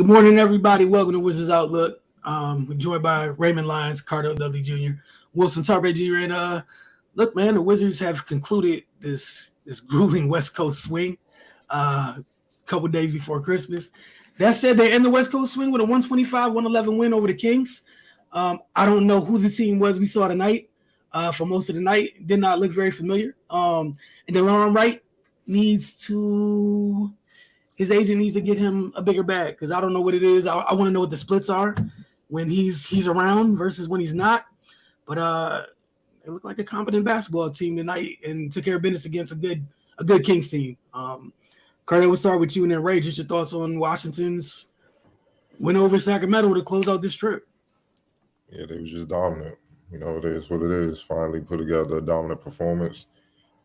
Good morning, everybody. Welcome to Wizards Outlook. We're joined by Raymond Lyons, Carter Dudley Jr., Wilson Tarpe Jr. And look, man, the Wizards have concluded this grueling West Coast swing a couple days before Christmas. That said, they end the West Coast swing with a 125-111 win over the Kings. I don't know who the team was we saw tonight. For most of the night, did not look very familiar. And DeLon Wright needs to. His agent needs to get him a bigger bag because I don't know what it is. I want to know what the splits are when he's around versus when he's not. But they look like a competent basketball team tonight and took care of business against a good Kings team. Carter, we'll start with you and then Ray. Just your thoughts on Washington's win over Sacramento to close out this trip. Yeah, they was just dominant. It is what it is. Finally put together a dominant performance.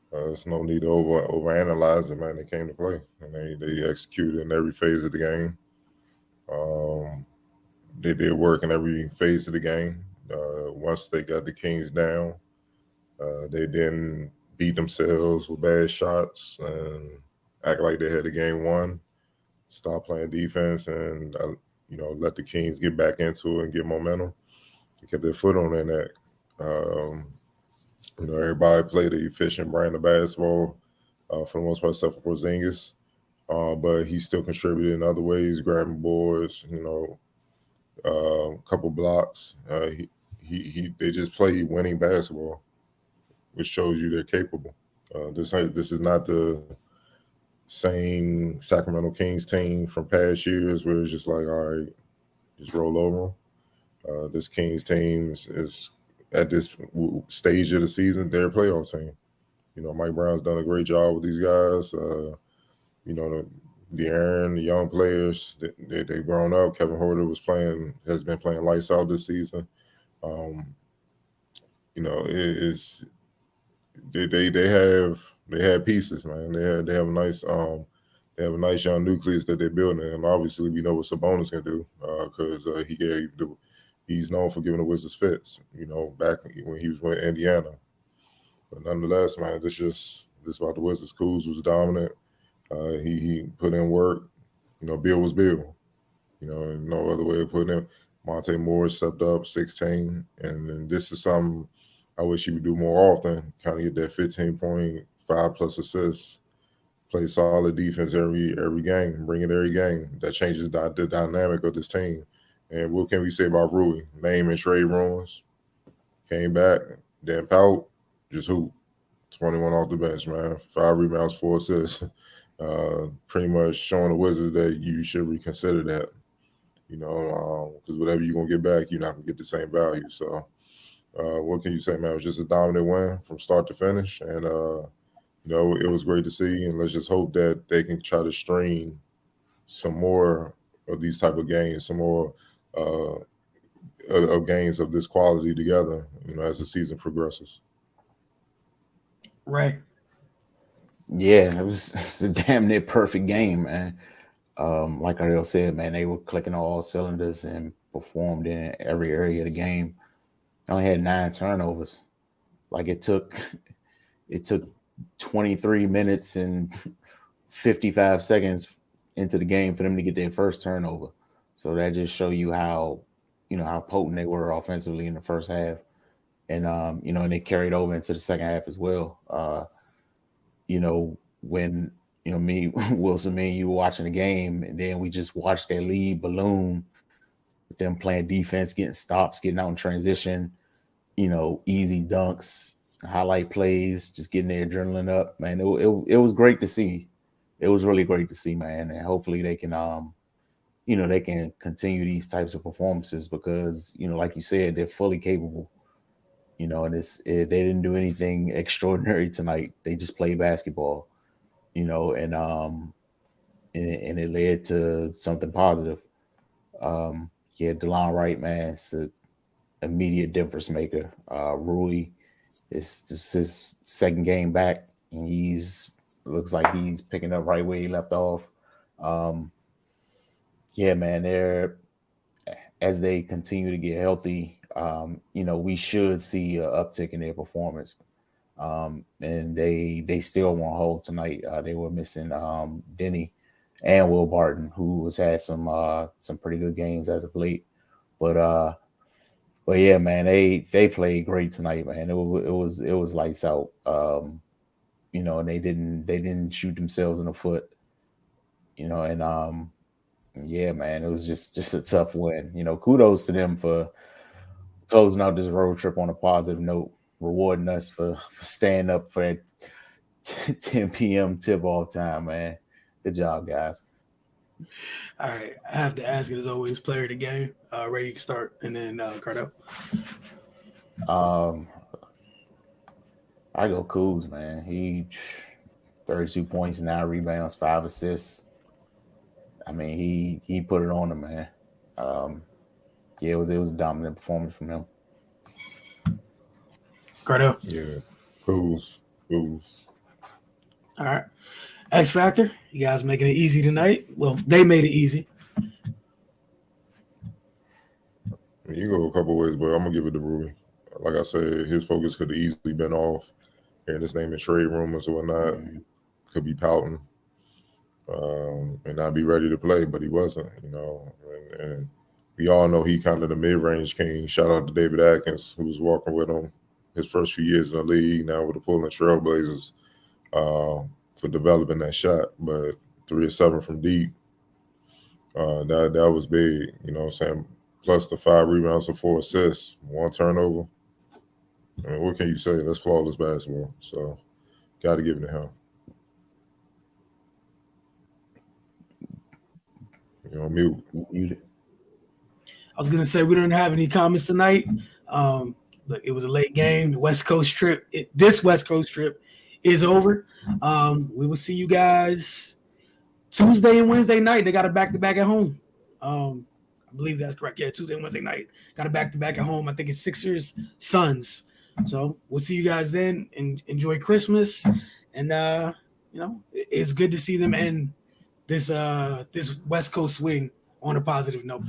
There's no need to overanalyze it, man. They came to play, and they executed in every phase of the game. They did work in every phase of the game. Once they got the Kings down, they didn't beat themselves with bad shots and act like they had the game won. Stop playing defense and let the Kings get back into it and get momentum. They kept their foot on their neck. Everybody played an efficient brand of basketball for the most part, except for Porzingis. But he still contributed in other ways, grabbing boards, a couple blocks. They just play winning basketball, which shows you they're capable. This is not the same Sacramento Kings team from past years where it's just like, all right, just roll over them. This Kings team is at this stage of the season, they're a playoff team. Mike Brown's done a great job with these guys. The Aaron, the young players, they've grown up. Kevin Huerter has been playing lights out this season. They have pieces, man. They have a nice young nucleus that they're building, and obviously we know what Sabonis can do because he's known for giving the Wizards fits. Back when he was with Indiana. But nonetheless, man, this about the Wizards. Kuz was dominant. He put in work. Bill was Bill. No other way of putting it. Monte Morris stepped up 16, and this is something I wish he would do more often. Kind of get that 15-point, 5+ assists, play solid defense every game, bring it every game. That changes the dynamic of this team. And what can we say about Rui? Name and trade ruins. Came back, didn't pout, just hoop. 21 off the bench, man. 5 rebounds, 4 assists. Pretty much showing the Wizards that you should reconsider that. Because whatever you're going to get back, you're not going to get the same value. So what can you say, man? It was just a dominant win from start to finish. And, it was great to see. And let's just hope that they can try to string some more of these type of games, some more of games of this quality together, as the season progresses. Right. Yeah, it was a damn near perfect game, man. Like Ariel said, man, they were clicking on all cylinders and performed in every area of the game. They only had 9 turnovers. Like it took 23 minutes and 55 seconds into the game for them to get their first turnover. So that just show you how potent they were offensively in the first half. And and they carried over into the second half as well. When me, Wilson, me and you were watching the game, and then we just watched their lead balloon, them playing defense, getting stops, getting out in transition, easy dunks, highlight plays, just getting their adrenaline up, man. It was great to see. It was really great to see, man. And hopefully they can they can continue these types of performances because, like you said, they're fully capable. And they didn't do anything extraordinary tonight. They just played basketball, and it led to something positive. DeLon Wright, man, it's an immediate difference maker. Rui, it's his second game back, and looks like he's picking up right where he left off. Man, as they continue to get healthy, we should see an uptick in their performance. And they still won't hold tonight. They were missing Denny and Will Barton, who has had some pretty good games as of late. But yeah, man, they played great tonight, man. It was lights out. And they didn't shoot themselves in the foot. And yeah, man, it was just a tough win. Kudos to them for closing out this road trip on a positive note, rewarding us for staying up for 10 p.m. tip-off time, man. Good job, guys. All right, I have to ask it as always, player of the game. Ray, you can start, and then Cardo. I go Kuz, man. He 32 points, 9 rebounds, 5 assists. I mean, he put it on him, man. Yeah, it was a dominant performance from him. Cardo. Yeah, Kuz. All right. X Factor, you guys making it easy tonight. Well, they made it easy. You go a couple ways, but I'm gonna give it to Rui. Like I said, his focus could have easily been off, and his name in trade rumors or whatnot. Mm-hmm. Could be pouting and not be ready to play, but he wasn't. And we all know he kind of the mid-range king. Shout out to David Atkins, who was walking with him his first few years in the league. Now with the Portland Trailblazers. For developing that shot, but 3 of 7 from deep, that was big. You know what I'm saying? Plus the 5 rebounds and 4 assists, 1 turnover. I mean, what can you say? That's flawless basketball. So, got to give it to him. Mute. I was gonna say we don't have any comments tonight. Look, it was a late game. The West Coast trip. This West Coast trip is over. We will see you guys Tuesday and Wednesday night. They got a back-to-back at home. I believe that's correct. Yeah, Tuesday and Wednesday night. Got a back-to-back at home. I think it's Sixers, Suns. So we'll see you guys then. And enjoy Christmas. And it's good to see them end this West Coast swing on a positive note.